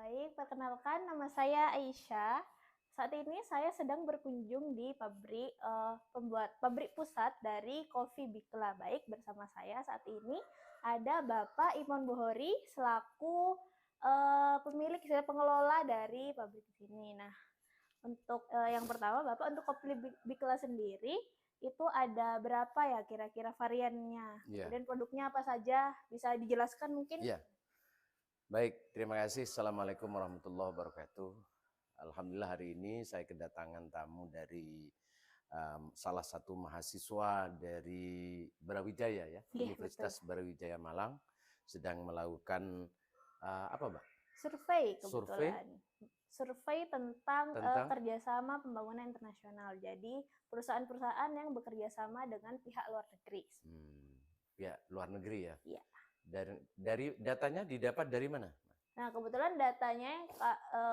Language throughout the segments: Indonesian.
Baik, perkenalkan nama saya Aisyah. Saat ini saya sedang berkunjung di pabrik pusat dari Kopi Bikla. Baik, bersama saya saat ini ada Bapak Imon Buhori selaku pemilik pengelola dari pabrik ini. Nah, untuk yang pertama Bapak, untuk Kopi Bikla sendiri itu ada berapa ya kira-kira variannya? Ya, Kemudian produknya apa saja? Bisa dijelaskan mungkin? ya. Baik, terima kasih. Assalamualaikum warahmatullahi wabarakatuh. Alhamdulillah hari ini saya kedatangan tamu dari salah satu mahasiswa dari Brawijaya ya, Iya, betul. Universitas Brawijaya Malang sedang melakukan apa, Mbak? Survei Survei kebetulan. Survei tentang tentang kerjasama pembangunan internasional. Jadi perusahaan-perusahaan yang bekerja sama dengan pihak luar negeri. ya luar negeri ya. Iya. Dari datanya didapat dari mana? Nah, kebetulan datanya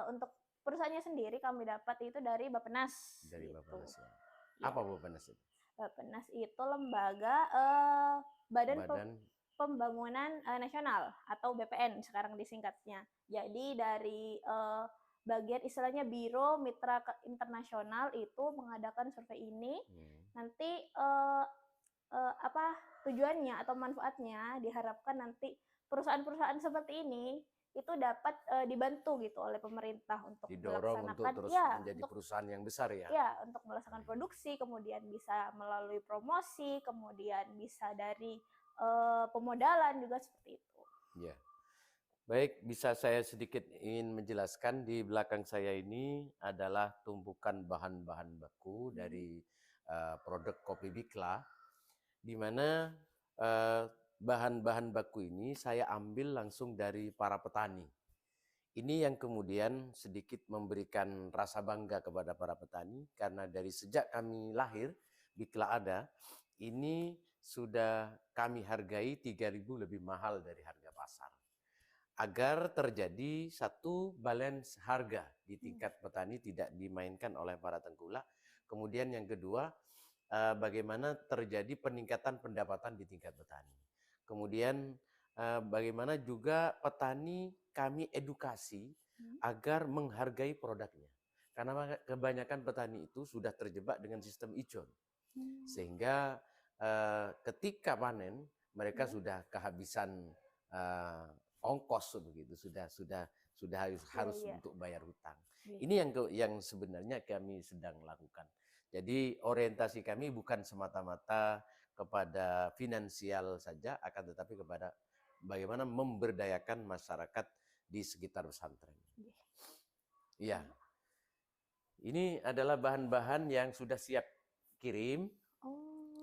untuk perusahaannya sendiri kami dapat itu dari Bappenas. Dari Gitu. Bappenas ya. Ya. Apa Bappenas itu? Bappenas itu lembaga Badan Pembangunan Nasional atau BPN sekarang disingkatnya. Jadi dari bagian istilahnya Biro Mitra Internasional itu mengadakan survei ini. Nanti apa tujuannya atau manfaatnya diharapkan nanti perusahaan-perusahaan seperti ini itu dapat dibantu gitu oleh pemerintah untuk Didorong untuk melaksanakan terus menjadi untuk perusahaan yang besar ya. ya untuk melaksanakan produksi, kemudian bisa melalui promosi, kemudian bisa dari pemodalan juga seperti itu. Ya. Baik, bisa saya sedikit ingin menjelaskan, di belakang saya ini adalah tumpukan bahan-bahan baku dari produk Kopi Bikla, di mana bahan-bahan baku ini saya ambil langsung dari para petani. Ini yang kemudian sedikit memberikan rasa bangga kepada para petani, karena dari sejak kami lahir, Bikla ada, ini sudah kami hargai 3.000 lebih mahal dari harga pasar. Agar terjadi satu balance harga di tingkat petani, tidak dimainkan oleh para tengkulak. Kemudian yang kedua, bagaimana terjadi peningkatan pendapatan di tingkat petani. Kemudian bagaimana juga petani kami edukasi agar menghargai produknya. Karena kebanyakan petani itu sudah terjebak dengan sistem icon. Sehingga ketika panen mereka sudah kehabisan ongkos begitu, sudah harus untuk bayar hutang. Ini yang sebenarnya kami sedang lakukan. Jadi orientasi kami bukan semata-mata kepada finansial saja, akan tetapi kepada bagaimana memberdayakan masyarakat di sekitar pesantren. Iya. Ini adalah bahan-bahan yang sudah siap kirim.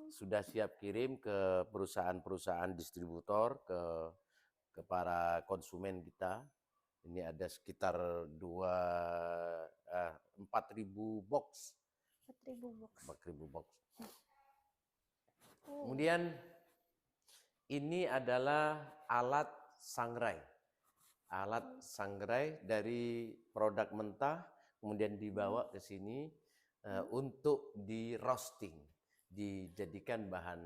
Sudah siap kirim ke perusahaan-perusahaan distributor, ke para konsumen kita. Ini ada sekitar 4.000 box. 4.000 box. Kemudian ini adalah alat sangrai. Alat sangrai dari produk mentah kemudian dibawa ke sini untuk di roasting, dijadikan bahan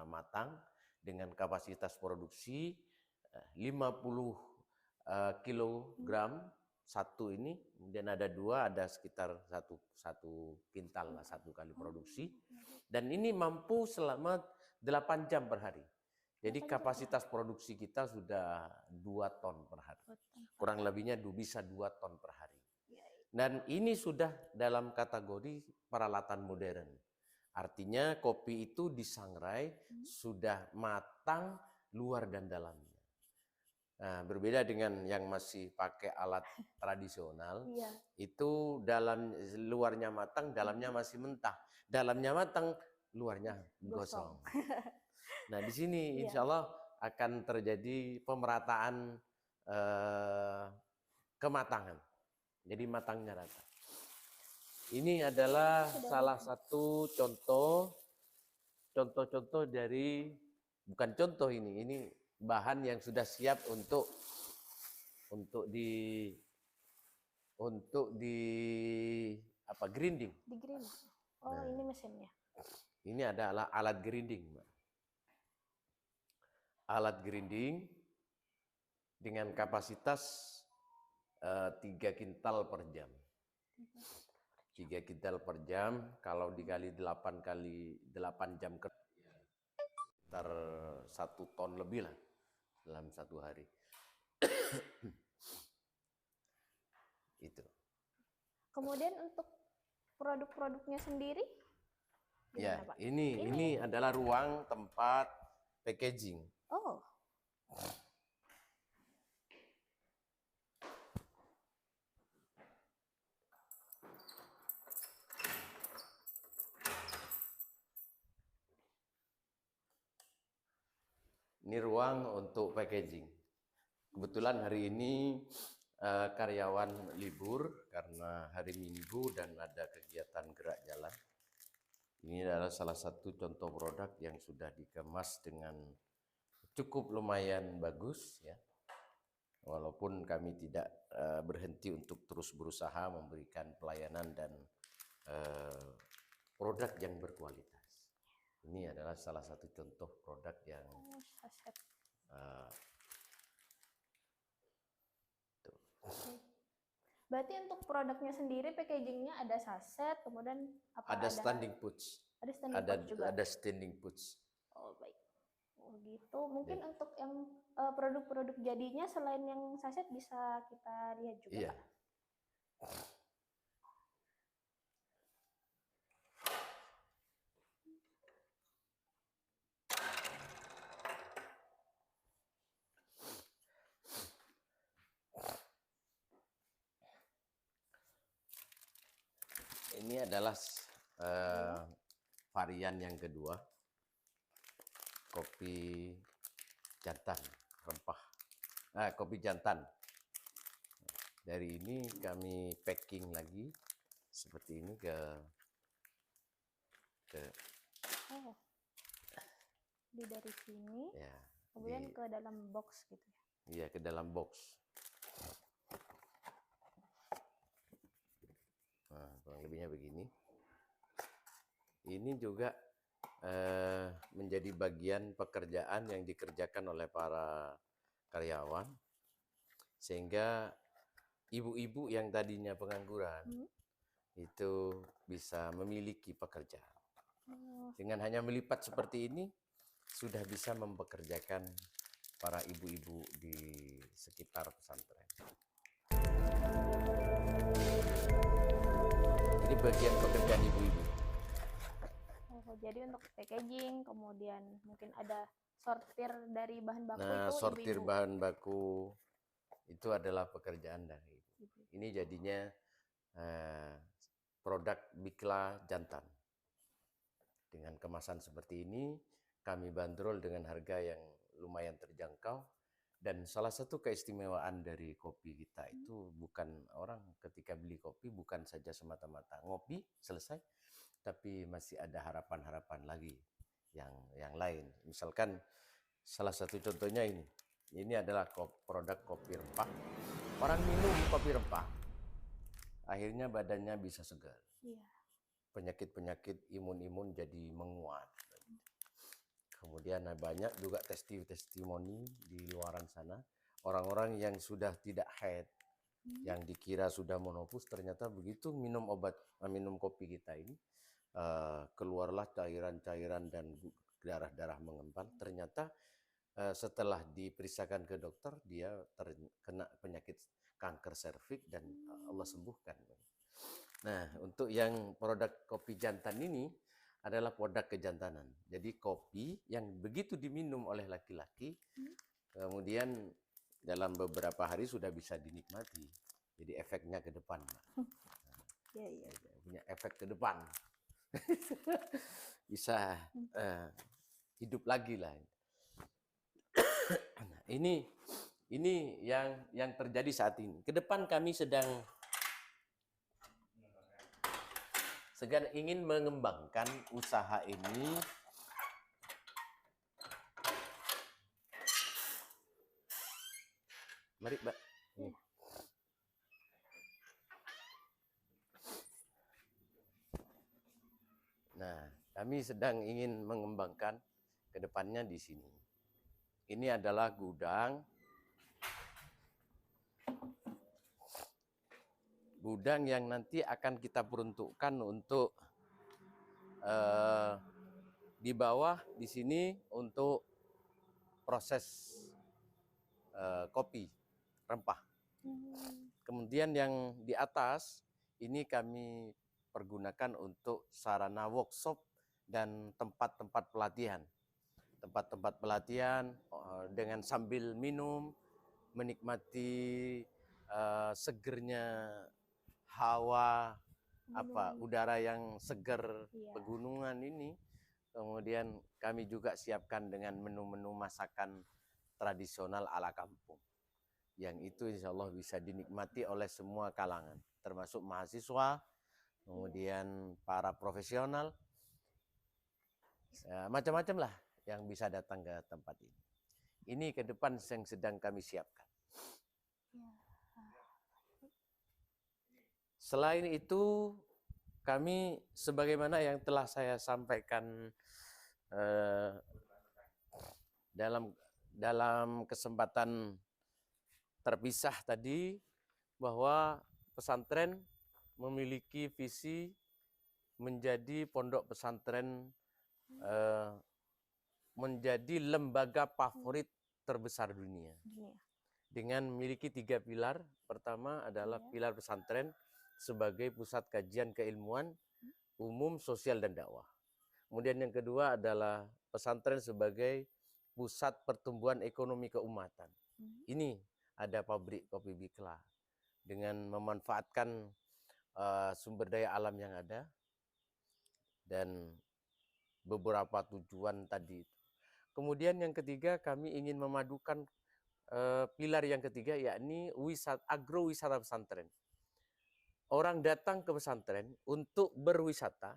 matang dengan kapasitas produksi 50 kilogram satu ini, kemudian ada dua, ada sekitar satu kintal lah satu kali produksi, dan ini mampu selama 8 jam per hari. Jadi kapasitas produksi kita sudah 2 ton per hari, kurang lebihnya bisa 2 ton per hari. Dan ini sudah dalam kategori peralatan modern. Artinya kopi itu disangrai sudah matang luar dan dalamnya. Nah, berbeda dengan yang masih pakai alat tradisional, itu luarnya matang, dalamnya masih mentah. Dalamnya matang, luarnya gosong. Nah, di sini insya Allah akan terjadi pemerataan kematangan. Jadi matangnya rata. Ini adalah salah satu contoh dari, bukan contoh ini bahan yang sudah siap untuk di grinding. Di grinding. Oh, nah, ini mesinnya. Ini adalah alat grinding, Mbak. Alat grinding dengan kapasitas 3 kintal per jam. 3 kintal per jam, kalau dikali 8 jam kerja, sekitar 1 ton lebih lah dalam 1 hari. Itu. Kemudian untuk produk-produknya sendiri Ya, gimana, Pak? ini adalah ruang tempat packaging. Oh. Ini ruang untuk packaging. Kebetulan hari ini karyawan libur karena hari Minggu dan ada kegiatan gerak jalan. Ini adalah salah satu contoh produk yang sudah dikemas dengan cukup lumayan bagus, ya. Walaupun kami tidak berhenti untuk terus berusaha memberikan pelayanan dan produk yang berkualitas. Ini adalah salah satu contoh produk yang Berarti untuk produknya sendiri packagingnya ada saset, kemudian apa? Ada standing pouch. Ada standing pouch juga. Ada standing pouch. Oh baik. Oh gitu. Mungkin untuk yang produk-produk jadinya selain yang saset bisa kita lihat juga, Iya. Pak. Ini adalah varian yang kedua, kopi jantan rempah. Kopi jantan. Dari ini kami packing lagi seperti ini dari sini, ya, kemudian ke dalam box gitu ya? Iya, ke dalam box. Nah, kurang lebihnya begini. Ini juga menjadi bagian pekerjaan yang dikerjakan oleh para karyawan, sehingga ibu-ibu yang tadinya pengangguran itu bisa memiliki pekerjaan. Dengan hanya melipat seperti ini, sudah bisa mempekerjakan para ibu-ibu di sekitar pesantren. Ini bagian pekerjaan ibu-ibu. Jadi untuk packaging, kemudian mungkin ada sortir dari bahan baku Nah, itu sortir ibu-ibu. bahan baku itu adalah pekerjaan dari ibu. Ini jadinya produk Bikla jantan. Dengan kemasan seperti ini, kami bandrol dengan harga yang lumayan terjangkau. Dan salah satu keistimewaan dari kopi kita itu bukan orang ketika beli kopi bukan saja semata-mata ngopi selesai, tapi masih ada harapan-harapan lagi yang lain. Misalkan salah satu contohnya ini adalah produk kopi rempah. Orang minum kopi rempah, akhirnya badannya bisa segar. Penyakit-penyakit imun jadi menguat. Kemudian banyak juga testimoni di luaran sana, orang-orang yang sudah tidak haid, yang dikira sudah menopause, ternyata begitu minum kopi kita ini, keluarlah cairan-cairan dan darah-darah mengempal. Ternyata setelah diperiksakan ke dokter, dia terkena penyakit kanker serviks dan Allah sembuhkan. Nah, untuk yang produk kopi jantan ini adalah produk kejantanan. Jadi kopi yang begitu diminum oleh laki-laki, kemudian dalam beberapa hari sudah bisa dinikmati. Jadi efeknya ke depan, Mbak. Punya efek ke depan. Bisa hidup lagi lah. Nah, ini yang terjadi saat ini. Ke depan kami sedang ingin mengembangkan usaha ini mari Mbak. Nah, kami sedang ingin mengembangkan ke depannya di sini. Ini adalah gudang gudang yang nanti akan kita peruntukkan untuk di bawah di sini untuk proses kopi rempah. Kemudian yang di atas ini kami pergunakan untuk sarana workshop dan tempat-tempat pelatihan. Tempat-tempat pelatihan dengan sambil minum, menikmati segernya hawa udara yang segar pegunungan ini. Kemudian kami juga siapkan dengan menu-menu masakan tradisional ala kampung. Yang itu insya Allah bisa dinikmati oleh semua kalangan, termasuk mahasiswa, kemudian para profesional, macam-macam lah yang bisa datang ke tempat ini. Ini ke depan yang sedang kami siapkan. Selain itu, kami sebagaimana yang telah saya sampaikan dalam kesempatan terpisah tadi, bahwa pesantren memiliki visi menjadi pondok pesantren, menjadi lembaga favorit terbesar dunia. Dengan memiliki 3 pilar. Pertama adalah pilar pesantren sebagai pusat kajian keilmuan umum, sosial, dan dakwah. Kemudian yang kedua adalah pesantren sebagai pusat pertumbuhan ekonomi keumatan. Ini ada pabrik kopi Bikla dengan memanfaatkan sumber daya alam yang ada dan beberapa tujuan tadi. Kemudian yang ketiga, kami ingin memadukan pilar yang ketiga, yakni agrowisata pesantren. Orang datang ke pesantren untuk berwisata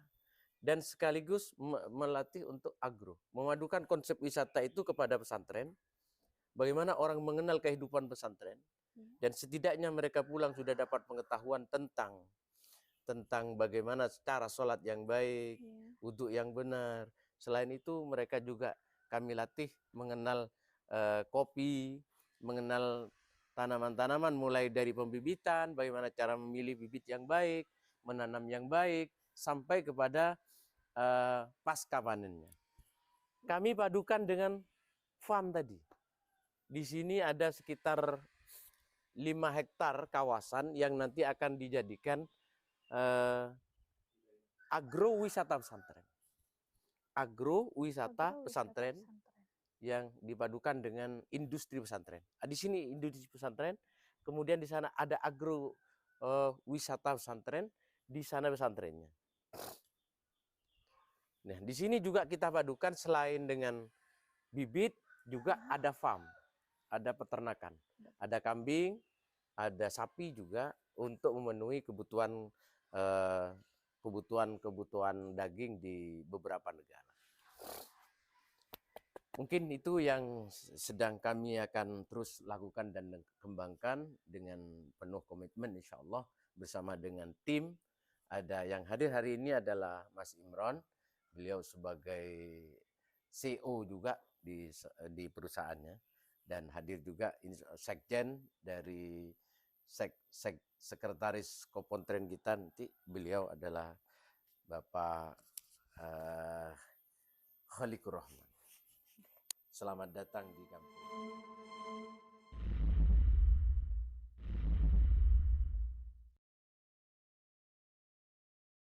dan sekaligus melatih untuk agro. Memadukan konsep wisata itu kepada pesantren. Bagaimana orang mengenal kehidupan pesantren, dan setidaknya mereka pulang sudah dapat pengetahuan tentang bagaimana cara sholat yang baik, wudhu yang benar. Selain itu mereka juga kami latih mengenal kopi, mengenal tanaman-tanaman mulai dari pembibitan, bagaimana cara memilih bibit yang baik, menanam yang baik, sampai kepada pasca panennya. Kami padukan dengan farm tadi. Di sini ada sekitar 5 hektar kawasan yang nanti akan dijadikan agrowisata pesantren. Agrowisata pesantren yang dipadukan dengan industri pesantren. Di sini industri pesantren, kemudian di sana ada agrowisata pesantren, di sana pesantrennya. Nah, di sini juga kita padukan selain dengan bibit juga ada farm. Ada peternakan, ada kambing, ada sapi juga untuk memenuhi kebutuhan daging di beberapa negara. Mungkin itu yang sedang kami akan terus lakukan dan kembangkan dengan penuh komitmen insya Allah bersama dengan tim. Ada yang hadir hari ini adalah Mas Imron, beliau sebagai CEO juga di perusahaannya. Dan hadir juga sekjen dari sekretaris Kopontren kita nanti, beliau adalah Bapak Khalikur Rahman. Selamat datang di kampung.